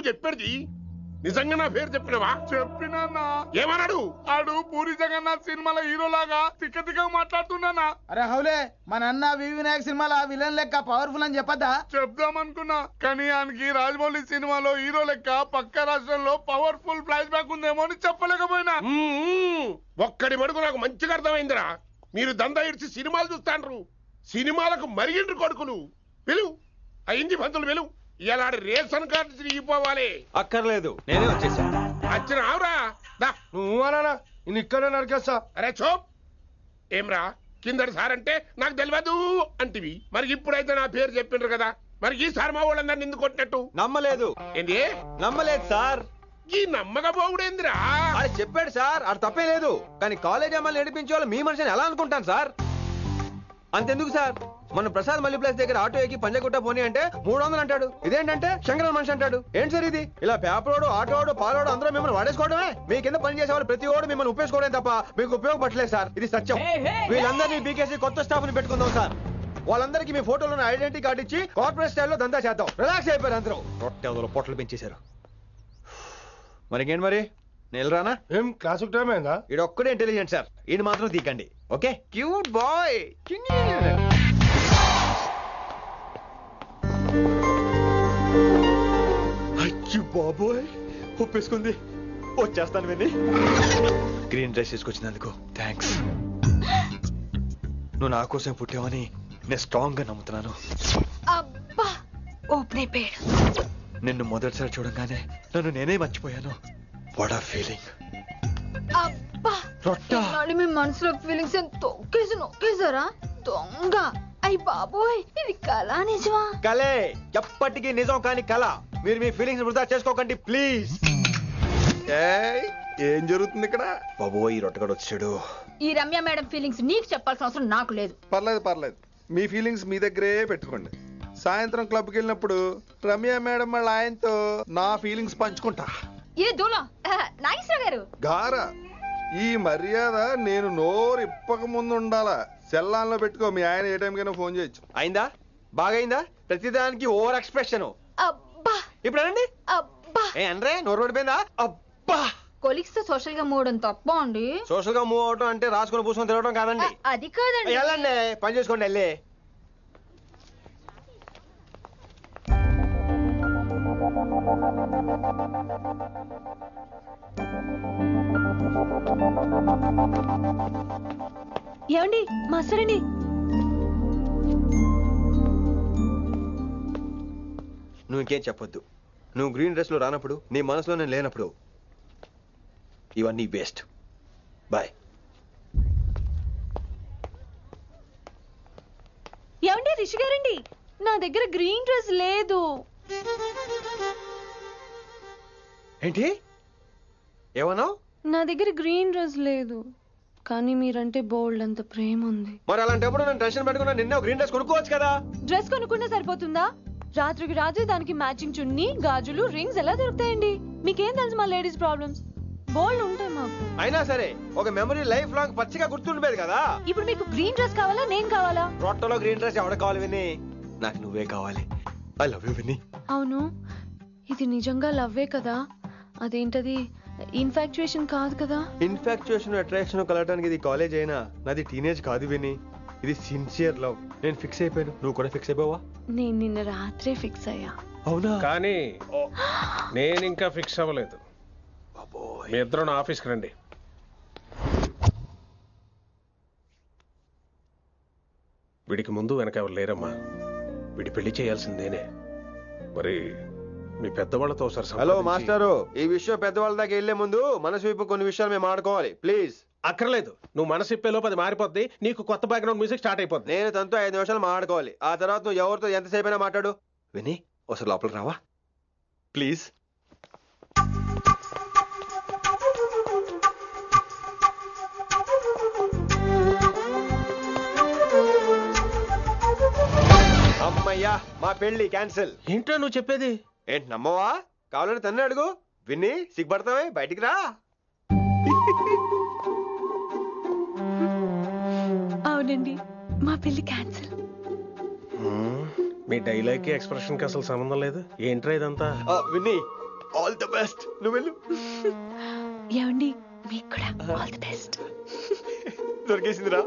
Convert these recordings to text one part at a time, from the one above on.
నువ్వు చెప్పేది నిజంగా నా పేరు చెప్పినవా? చెప్పినా ఏమన్నాడు? ఆడు పూరి జగన్నాథ్ సినిమాలో హీరోలాగా తిక్క మాట్లాడుతున్నానా. అరే హౌలే మన అన్న వి వినాయక్ సినిమాలో విలన్ లెక్క పవర్ఫుల్ అని చెప్పద్దా? చెప్దామనుకున్నా కానీ ఆయనకి రాజమౌళి సినిమాలో హీరో లెక్క పక్క రాష్ట్రంలో పవర్ఫుల్ ఫ్లాష్ బ్యాక్ ఉందేమో అని చెప్పలేకపోయినా. ఒక్కడి మడుగు నాకు మంచిగా అర్థమైందిరా. మీరు దందా ఇడిచి సినిమాలు చూస్తాండ్రు, సినిమాలకు మరిగిండ్రు కొడుకులు. పిలువు అయింది పంతులు పిలువు. ఇలా రేషన్ కార్డు తిరిగిపోవాలి. అక్కర్లేదు, నేనే వచ్చేసా. వచ్చిన ఆవురా నువ్వు అనా నేను ఇక్కడే నరికేస్తా. అరే చోప్ ఏమ్రా కిందటి సార్ అంటే నాకు తెలియదు అంటివి. మరి ఇప్పుడైతే నా పేరు చెప్పిండ్రు కదా, మరి ఈ సార్ మా వాళ్ళందరినీ ఎందుకు కొట్టినట్టు? నమ్మలేదు. ఏంది నమ్మలేదు సార్. ఈ నమ్మకపోవుడేందిరా? అది చెప్పాడు సార్, అది తప్పే లేదు. కానీ కాలేజ్ అమ్మాయిలు నడిపించే వాళ్ళు మీ మనిషిని ఎలా అనుకుంటాను సార్? అంతెందుకు సార్, మన ప్రసాద్ మల్లీప్లేస్ దగ్గర ఆటో ఎక్కి పంజగుట్ట పోనీ అంటే 300 అంటాడు. ఇదేంటంటే శంకరన్ మనిషి అంటాడు. ఏంటి సార్ ఇది? ఇలా పేపరోడు ఆటోడు పాలోడు అందరూ మిమ్మల్ని వాడేసుకోవడమే. మీ కింద పని చేసేవాళ్ళు ప్రతి ఓడు మిమ్మల్ని ఉపయోగించుకోవడం తప్ప మీకు ఉపయోగపడలేదు సార్. ఇది సత్యం. వీళ్ళందరినీ బీకేసి కొత్త స్టాఫ్ ని పెట్టుకుందాం సార్. వాళ్ళందరికీ మీ ఫోటోలను ఐడెంటిటీ కార్డు ఇచ్చి కార్పొరేట్ స్టైల్లో దందా చేద్దాం. రిలాక్స్ అయిపోయారు అందరూ. రొట్టె పొట్టలు పెంచేశారు. మరికేంటి మరి నేను రానా? ఏం క్లాస్ టైం అయిందా? ఇది ఒక్కడే ఇంటెలిజెంట్ సార్, ఇది మాత్రం తీకండి. Okay cute boy. అయ్యో బాబోయ్, ఒప్పేసుకుంది. వచ్చేస్తాను విని. గ్రీన్ డ్రెస్ తీసుకొచ్చినందుకు థ్యాంక్స్. నువ్వు నా కోసం పుట్టావని నేను స్ట్రాంగ్ గా నమ్ముతున్నాను. అబ్బా ఓపెన్ అయిపోయాడు. నిన్ను మొదటిసారి చూడంగానే నన్ను నేనే మర్చిపోయాను. వాట్ ఆ ఫీలింగ్. అబ్బా మీ మనసులో ఫీలింగ్స్ తొక్కేసారా దొంగ? అయ్యి బాబోయ్, ఇది కళ నిజమా? కలే, ఎప్పటికీ నిజం కాని కళ. మీరు మీ ఫీలింగ్స్ వృధా చేసుకోకండి ప్లీజ్. ఏం జరుగుతుంది ఇక్కడ? బాబోయ్, రొట్టగడు వచ్చాడు. ఈ రమ్య మేడం ఫీలింగ్స్ నీకు చెప్పాల్సిన అవసరం నాకు లేదు. పర్లేదు, మీ ఫీలింగ్స్ మీ దగ్గరే పెట్టుకోండి. సాయంత్రం క్లబ్కి వెళ్ళినప్పుడు రమ్య మేడం వాళ్ళ ఆయనతో నా ఫీలింగ్స్ పంచుకుంటా. ఏ దూలం నాగేశ్వర గారు గారా, ఈ మర్యాద నేను నోరు ఇప్పక ముందు ఉండాలా. సెల్లాన్లో పెట్టుకో, మీ ఆయన ఏ టైం కైనా ఫోన్ చేయొచ్చు. అయిందా? బాగైందా? ప్రతిదానికి ఓవర్ ఎక్స్ప్రెషన్. అబ్బా ఇప్పుడు అనండి. అబ్బా ఏ అనరే, నోరు పడిపోయిందా? అబ్బా. కొలీగ్స్ తో సోషల్ గా మూవడం తప్ప అండి. సోషల్ గా మూవ్ అవటం అంటే రాసుకుని పూసుకొని తిరగడం కాదండి. అది కాదండి. వెళ్ళండి, పని చేసుకోండి. వెళ్ళే ఏమండి మాస్టరండి? నువ్వు ఇంకేం చెప్పొద్దు. నువ్వు గ్రీన్ డ్రెస్ లో రానప్పుడు, నీ మనసులో నేను లేనప్పుడు ఇవన్నీ వేస్ట్. బాయ్. ఏమండి రిషి గారండి, నా దగ్గర గ్రీన్ డ్రెస్ లేదు. ఏంటి ఏమన్నావు? నా దగ్గర గ్రీన్ డ్రెస్ లేదు, కానీ మీరంటే బోల్డ్ అంత ప్రేమ ఉంది. మరి అలాంటప్పుడు నేను టెన్షన్ పెట్టుకున్నా, నిన్నే గ్రీన్ డ్రెస్ కొనుక్కోవచ్చు కదా. డ్రెస్ కొనుక్కుంటే సరిపోతుందా? రాత్రికి రాత్రి దానికి మ్యాచింగ్ చున్నీ, గాజులు, రింగ్స్ ఎలా దొరుకుతాయండి? మీకేం తెలుసు మా లేడీస్ ప్రాబ్లమ్స్? బోల్డ్ ఉంటాయి మాకు. అయినా సరే ఒక మెమరీ లైఫ్ లాంగ్ పచ్చిగా గుర్తుండిపోయేది కదా. ఇప్పుడు మీకు గ్రీన్ డ్రెస్ కావాలా, నేను కావాలా? రొట్టెలో గ్రీన్ డ్రెస్ ఎవడ కావాలి విని? నాకు నువ్వే కావాలి. ఐ లవ్ యూ విని. అవును, ఇది నిజంగా లవ్వే కదా? అదేంటది ఇన్ఫాక్చుయేషన్ కాదు కదా? ఇన్ఫాక్చుయేషన్ అట్రాక్షన్ కలగడానికి ఇది కాలేజ్ అయినా నాది టీనేజ్ కాదు విని. ఇది సిన్సియర్ లవ్. నేను ఫిక్స్ అయిపోయాను, నువ్వు కూడా ఫిక్స్ అయిపోవా? నేను నిన్న రాత్రే ఫిక్స్ అయ్యా. అవునా? కానీ నేను ఇంకా ఫిక్స్ అవ్వలేదు. మీ ఇద్దరు నా ఆఫీస్కి రండి. వీడికి ముందు వెనక ఎవరు లేరమ్మా. వీడి పెళ్లి చేయాల్సిందేనే. మరి మీ పెద్దవాళ్ళతో ఒకసారి. హలో మాస్టారు, ఈ విషయం పెద్దవాళ్ళ దాకా వెళ్లే ముందు మనసు వైపు కొన్ని విషయాలు మేము ఆడుకోవాలి ప్లీజ్. అక్కర్లేదు, నువ్వు మనసు ఇప్పేలోపు అది మారిపోద్ది. నీకు కొత్త బ్యాక్గ్రౌండ్ మ్యూజిక్ స్టార్ట్ అయిపోద్ది. నేను తనతో 5 నిమిషాలు మాట్లాడుకోవాలి. ఆ తర్వాత నువ్వు ఎవరితో ఎంతసేపు అయినా మాట్లాడు. విని ఒకసారి లోపలికి రావా ప్లీజ్? అమ్మయ్యా, మా పెళ్లి క్యాన్సిల్. ఏంటో నువ్వు చెప్పేది? ఏంటి నమ్మవా? కావాలని తన్నే అడుగు. విన్ని సిగ్గుపడతావే, బయటికి రా. అవునండి, మా పెళ్లి క్యాన్సిల్. మీ డైలాగ్ కి ఎక్స్ప్రెషన్ కి అసలు సంబంధం లేదు. ఏంట్రా ఇదంతా? విన్ని ఆల్ ది బెస్ట్. నువ్వు వెళ్ళు. ఏమండి మీకు కూడా ఆల్ ది బెస్ట్. దొరికేసిందిరా.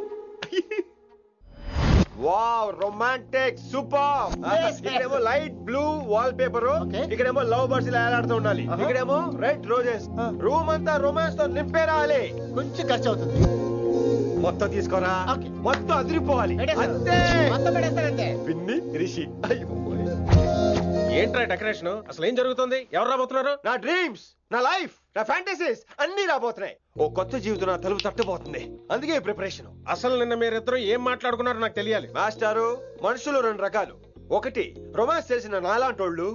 Wow, romantic, super. ఇక్కడేమో లైట్ బ్లూ వాల్ పేపర్, ఇక్కడేమో లవ్ బర్డ్స్ ఇలా ఏలాడుతూ ఉండాలి, ఇక్కడేమో రెడ్ రోజెస్. రూమ్ అంతా రొమాన్స్ తో నింపే రావాలి. కొంచెం ఖర్చు అవుతుంది. మొత్తం తీసుకోరా, మొత్తం అదిరిపోవాలి. అంతే, మొత్తం పెడేస్తానంతే. విన్ని రిషి. ఏంట్రా డెకరేషన్? అసలు ఏం జరుగుతుంది? ఎవరు రాబోతున్నారు? నా డ్రీమ్స్, నా లైఫ్, నా ఫ్యాంటసీస్ అన్ని రాబోతున్నాయి. ఓ కొత్త జీవితం నా తలుపు తట్టబోతుంది. అందుకే ప్రిపరేషన్. అసలు నిన్న మీరిద్దరు ఏం మాట్లాడుకున్నారో నాకు తెలియాలి. మాస్టారు, మనుషులు రెండు రకాలు. ఒకటి రొమాన్స్ తెలిసిన నాలాంటోళ్ళు,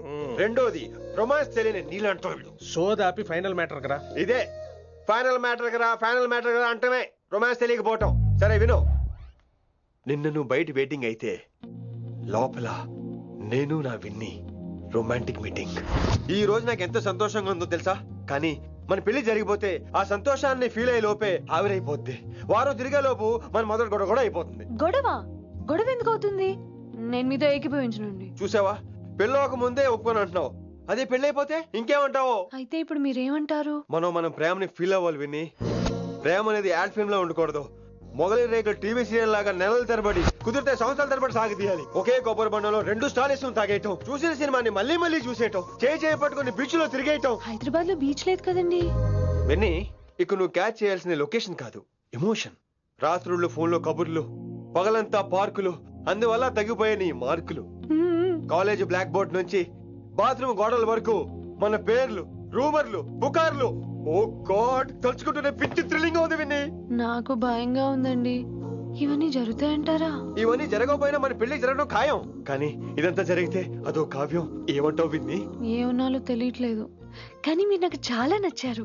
రెండోది రొమాన్స్ తెలియని నీలాంటోళ్ళు. సోదాపి ఫైనల్ మ్యాటర్ కదా. ఇదే ఫైనల్ మ్యాటర్ కదా. ఫైనల్ మ్యాటర్ కదా అంటమే రొమాన్స్ తెలియకపోవటం. సరే విను, నిన్న నువ్వు బయట వెయిటింగ్ అయితే లోపల నేను నా విన్ని రొమాంటిక్ మీటింగ్. ఈ రోజు నాకు ఎంత సంతోషంగా ఉందో తెలుసా? కానీ మన పెళ్లి జరిగిపోతే ఆ సంతోషాన్ని ఫీల్ అయ్యే లోపే ఆవిరైపోద్ది. వారం తిరిగే లోపు మన మొదటి గొడవ కూడా అయిపోతుంది. గొడవ ఎందుకు అవుతుంది? నేను మీతో ఏకీభవించనండి. చూసావా, పెళ్ళవక ముందే ఒప్పుకొని అంటున్నావు. అదే పెళ్ళైపోతే ఇంకేమంటావు? అయితే ఇప్పుడు మీరేమంటారు? మనం ప్రేమని ఫీల్ అవ్వాలి విని. ప్రేమ అనేది యాడ్ ఫిల్మ్ లో ఉండకూడదు. మొగలి రేకులు టీవీ సీరియల్ లాగా నెలల తరబడి, కుదిరితే సంవత్సరాల తరబడి సాగి తీయాలి. ఒకే కొబ్బరి బండలో 2 స్టార్స్ తాగేయటం, చూసిన సినిమాని మళ్ళీ మళ్ళీ చూసేయటం, చేయి పట్టుకుని బీచ్ లో తిరిగేయటం. హైదరాబాద్ లో బీచ్ లేదు కదండి. విన్ని, ఇక నువ్వు క్యాచ్ చేయాల్సిన లొకేషన్ కాదు, ఎమోషన్. రాత్రుళ్ళు ఫోన్ లో కబుర్లు, పగలంతా పార్కులు, అందువల్ల తగ్గిపోయే నీ మార్కులు. కాలేజ్ బ్లాక్ బోర్డ్ నుంచి బాత్రూమ్ గోడల వరకు మన పేర్లు, రూమర్లు, పుకార్లు. ఓ గాడ్, తలుచుకుంటూనే పిచ్చి థ్రిల్లింగ్ ఉంది విన్ని. నాకు భయంగా ఉందండి. ఇవన్నీ జరుగుతాయంటారా? ఇవన్నీ జరగకపోయినా మన పెళ్లి జరగడం ఖాయం. కానీ ఇదంతా జరిగితే అదో కావ్యం. ఏమంటావు విన్ని? ఏమన్నాలో తెలియట్లేదు, కానీ మీరు నాకు చాలా నచ్చారు.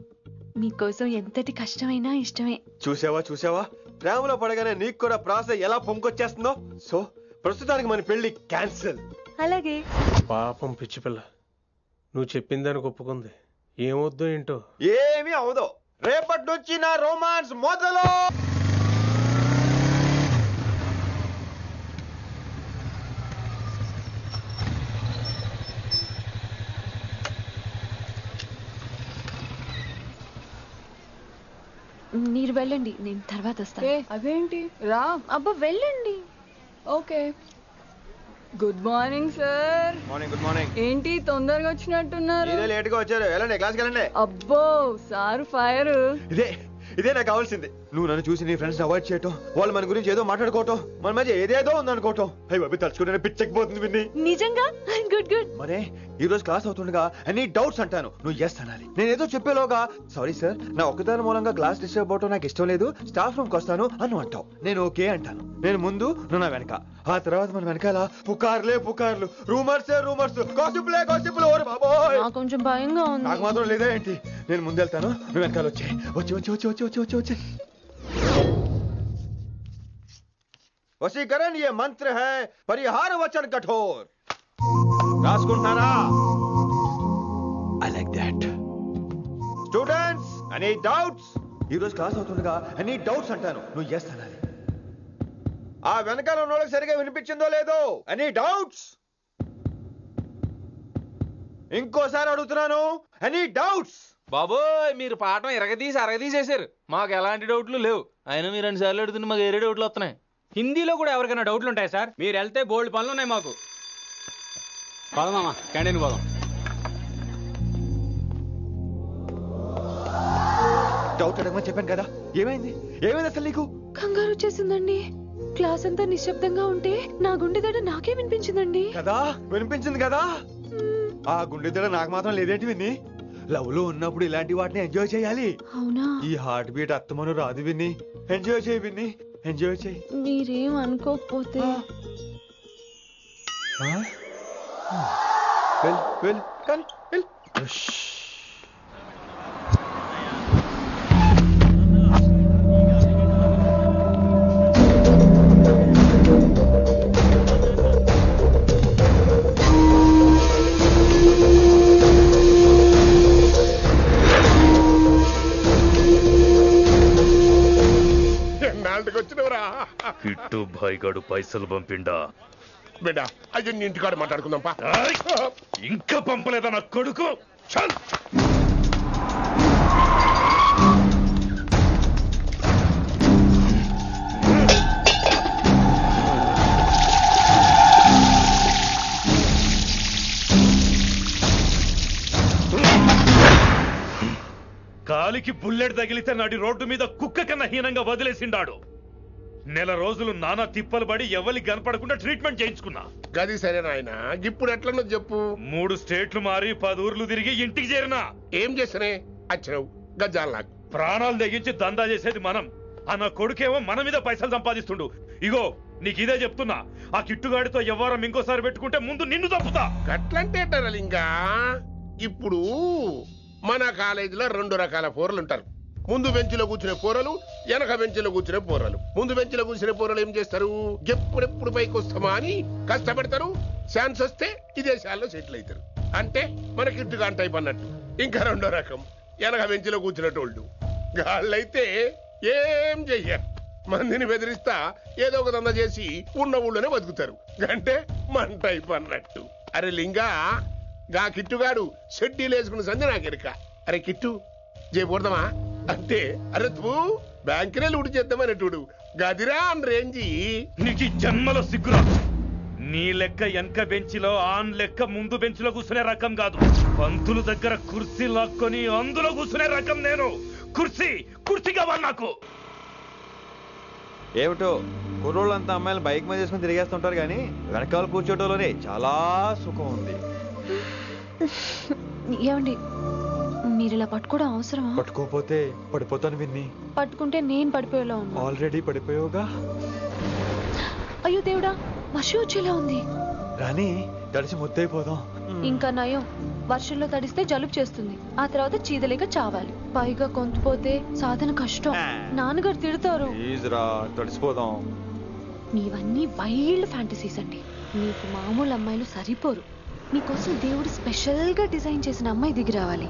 మీకోసం ఎంతటి కష్టమైనా ఇష్టమే. చూసావా, ప్రేమలో పడగానే నీకు కూడా ప్రాస ఎలా పొంకొచ్చేస్తుందో. సో ప్రస్తుతానికి మన పెళ్లి క్యాన్సిల్. అలాగే. పాపం పిచ్చి పిల్ల, నువ్వు చెప్పిందానికి ఒప్పుకుంది. ఏమొద్దో ఏంటో. ఏమీ అవదో. రేపటి నుంచి నా రొమాన్స్ మొదలు. మీరు వెళ్ళండి, నేను తర్వాత వస్తాను. అదేంటి రా. అబ్బా వెళ్ళండి. Okay. Good morning sir. Morning. Good morning. ఏంటి తొందరగా వచ్చినట్టున్నారు? ఇదే లేట్ గా వచ్చారు. వెళ్ళండి, క్లాస్కి వెళ్ళండి. అబ్బో సార్ ఫైర్. ఇదే నాకు కావాల్సింది. నువ్వు నన్ను చూసి నీ ఫ్రెండ్స్ అవాయిడ్ చేయటం, వాళ్ళు మన గురించి ఏదో మాట్లాడుకోవటం, మన మధ్య ఏదేదో ఉందనుకోవటం. అయ్యి బాబు, తలుచుకుంటే పిచ్చెక్కిపోతుంది విన్ని. నిజంగా గుడ్. మరే ఈ రోజు క్లాస్ అవుతుండగా అన్ని డౌట్స్ అంటాను, నువ్వు ఎస్ అనాలి. నేను ఏదో చెప్పేలోగా సారీ సార్, నా ఒక్కదాని మూలంగా క్లాస్ డిస్టర్బ్ అవటం నాకు ఇష్టం లేదు, స్టాఫ్ రూమ్ కి వస్తాను అని అంటావు. నేను ఓకే అంటాను. నేను ముందు, నువ్వు నా వెనక. ఆ తర్వాత మన వెనకాల పుకార్లు, రూమర్స్, గాసిప్లే. ఓరి బాబోయ్, కొంచెం భయంగా ఉంది. నాకు మాత్రం లేదా ఏంటి? నేను ముందు వెళ్తాను, నువ్వు వెనకాల వచ్చే. వశీకరణ ये मंत्र है, परिहार वचन कठोर. రాసుకుంటున్నారా? I like that. Students, any doubts? ఈ రోజు క్లాస్ అవుతుండగా any doubts అంటాను, నువ్వు yes అనాలి. ఆ వెనకాల ఉన్న వాళ్ళకి సరిగా వినిపించిందో లేదో? any doubts? ఇంకోసారి అడుగుతున్నాను, any doubts? బాబోయ్, మీరు పాఠం అరగదీసేశారు. మాకు ఎలాంటి డౌట్లు లేవు. అయినా మీరు 2 సార్లు అడుగుతుంటే మాకు వేరే డౌట్లు వస్తున్నాయి. హిందీలో కూడా ఎవరికైనా డౌట్లు ఉంటాయి సార్? మీరు వెళ్తే బోల్డ్ పనులు ఉన్నాయి మాకు. పోదామా, క్యాంటీన్ పోదాం. డౌట్ అడగమని చెప్పాను కదా, ఏమైంది అసలు నీకు? కంగారు వచ్చేసిందండి. క్లాస్ అంతా నిశ్శబ్దంగా ఉంటే నా గుండె దడ నాకే వినిపించిందండి. కదా, వినిపించింది కదా. ఆ గుండె దడ నాకు మాత్రం లేదేంటి విన్ని? లవ్ లో ఉన్నప్పుడు ఇలాంటి వాటిని ఎంజాయ్ చేయాలి. అవునా? ఈ హార్ట్ బీట్ అత్తమను రాదు విన్ని. ఎంజాయ్ చేయి విన్ని, ఎంజాయ్ చేయి. మీరేం అనుకోకపోతే. వెళ్ళు. ఎన్నాళ్ళకి వచ్చినవరా? కిట్టు భాయ్గాడు పైసలు పంపిండా? బిడ్డ, అయ్యో ఇంటికాడ మాట్లాడుకుందాంపా. ఇంకా పంపలేదా నా కొడుకు? చల్. కాలికి బుల్లెట్ తగిలితే నాటి రోడ్డు మీద కుక్క కన్నా హీనంగా వదిలేసిండాడు. నెల రోజులు నానా తిప్పలు పడి ఎవరికి కనపడకుండా ట్రీట్మెంట్ చేయించుకున్నా. గది సరే నాయన, ఇప్పుడు ఎట్లనో చెప్పు. 3 స్టేట్లు మారి 10 ఊర్లు తిరిగి ఇంటికి చేరినా. ఏం చేస్తనే అచ్చినావు గజ్జాలు నాకు. ప్రాణాలు తెగించి దందా చేసేది మనం. అన్న కొడుకేమో మన మీద పైసలు సంపాదిస్తుండు. ఇగో నీకు ఇదే చెప్తున్నా, ఆ కిట్టుగాడితో ఎవరం ఇంకోసారి పెట్టుకుంటే ముందు నిన్ను తప్పుతా. గట్లంటే ఇంకా ఇప్పుడు మన కాలేజీలో 2 రకాల పోరలు ఉంటారు. ముందు బెంచ్లో కూర్చునే పోరలు, వెనక బెంచ్లో కూర్చునే పోరలు. ముందు బెంచ్లో కూర్చునే పోరలు ఏం చేస్తారు? ఎప్పుడెప్పుడు పైకి వస్తామా అని కష్టపడతారు. ఛాన్స్ వస్తే విదేశాల్లో సెటిల్ అవుతారు. అంటే మనకి ఇట్టుగా టైప్ అన్నట్టు. ఇంకా 2వ రకం వెనక బెంచ్లో కూర్చునేటోళ్ళు. గాళ్ళైతే ఏం చెయ్యరు, మందిని బెదిరిస్తా ఏదో ఒక దంద చేసి ఉన్న ఊళ్ళోనే బతుకుతారు. అంటే మన టైప్ అన్నట్టు. అరే లింగా, గా కిట్టుగాడు షెడ్డీలు వేసుకున్న సంధి నాకెరక. అరే కిట్టు చేయకూడదామా అంటే, అరే తూ బ్యాంకునే లూటు చేద్దామనేటుడు గదిరా అని రేంజి. నీకు జన్మలో సిగ్గురా. నీ లెక్క వెనక బెంచిలో ఆన్ లెక్క ముందు బెంచ్లో కూర్చునే రకం కాదు. పంతులు దగ్గర కుర్చీ లాక్కొని అందులో కూర్చునే రకం నేను. కుర్చీ కావాలి నాకు. ఏమిటో కుర్రోళ్ళంతా అమ్మాయిలు బైక్ మీద చేసుకుని తిరిగేస్తుంటారు కానీ వెనకాల కూర్చోటంలోనే చాలా సుఖం ఉంది. ఏమండి, మీరు ఇలా పట్టుకోవడం అవసరమా? పట్టుకోపోతే పడిపోతాను విన్ని. పట్టుకుంటే నేను పడిపోయేలా ఉన్నా. ఆల్రెడీ పడిపోయావుగా. అయ్యో దేవుడా, వర్షం వచ్చేలా ఉంది. రాని తడిసి ముద్దైపోదాం. ఇంకా నయం, వర్షంలో తడిస్తే జలుబు చేస్తుంది. ఆ తర్వాత చీదలేక చావాలి. పైగా కొంతపోతే సాధన కష్టం. నాన్నగారు తిడతారు. తడిసిపోదాం. మీవన్నీ వైల్డ్ ఫ్యాంటసీస్ అండి. మీకు మామూలు అమ్మాయిలు సరిపోరు. మీకోసం దేవుడు స్పెషల్ గా డిజైన్ చేసిన అమ్మాయి దిగి రావాలి.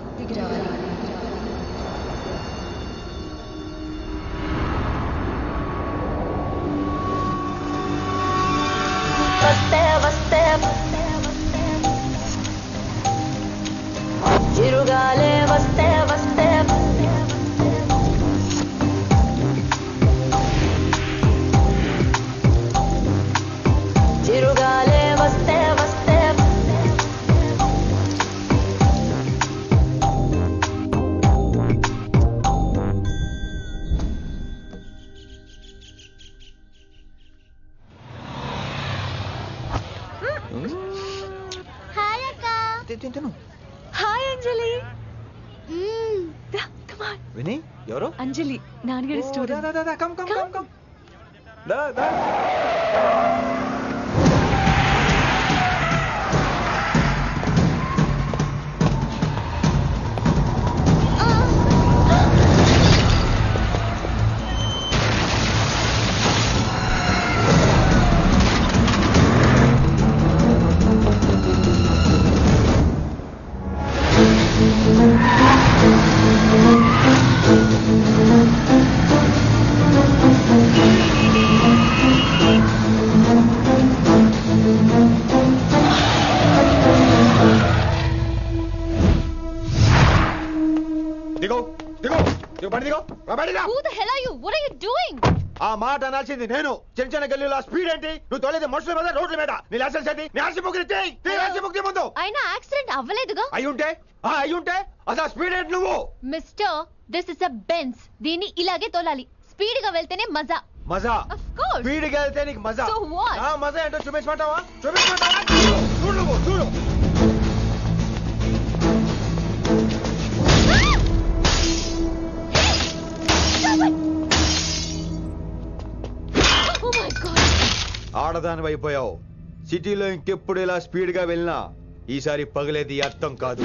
చిరుగాలే వస్తే వస్తే చిరుగాలే వస్తే వస్తే హాయ్ అక్క. హాయ్ అంజలి. విని ఎవరు? అంజలి, నాన్నగారి స్టూడెంట్. ఆ మాట అనాల్సింది నేను. చిన్న చిన్న గల్లీలో స్పీడ్ ఏంటి? నువ్వు తోలేది మనుషుల మీద, రోడ్ల మీద. నీ లైసెన్స్ ఏంటి? నీ ఆర్సీ ముందు అయినా యాక్సిడెంట్ అవ్వలేదుగా. అయ్యుంటే అసలు స్పీడ్ ఏంటి నువ్వు? Mister, this is a Benz. దీన్ని ఇలాగే తోలాలి. స్పీడ్ గా వెళ్తేనే మజా. స్పీడ్ గా వెళ్తే నీకు మజా. So what? మజా ఏంటో చూపించమంటావా? చూడు నువ్వు చూడు. ఆడదాని అయిపోయావు. సిటీలో ఇంకెప్పుడు ఇలా స్పీడ్ గా వెళ్ళినా ఈసారి పగలేది అర్థం కాదు.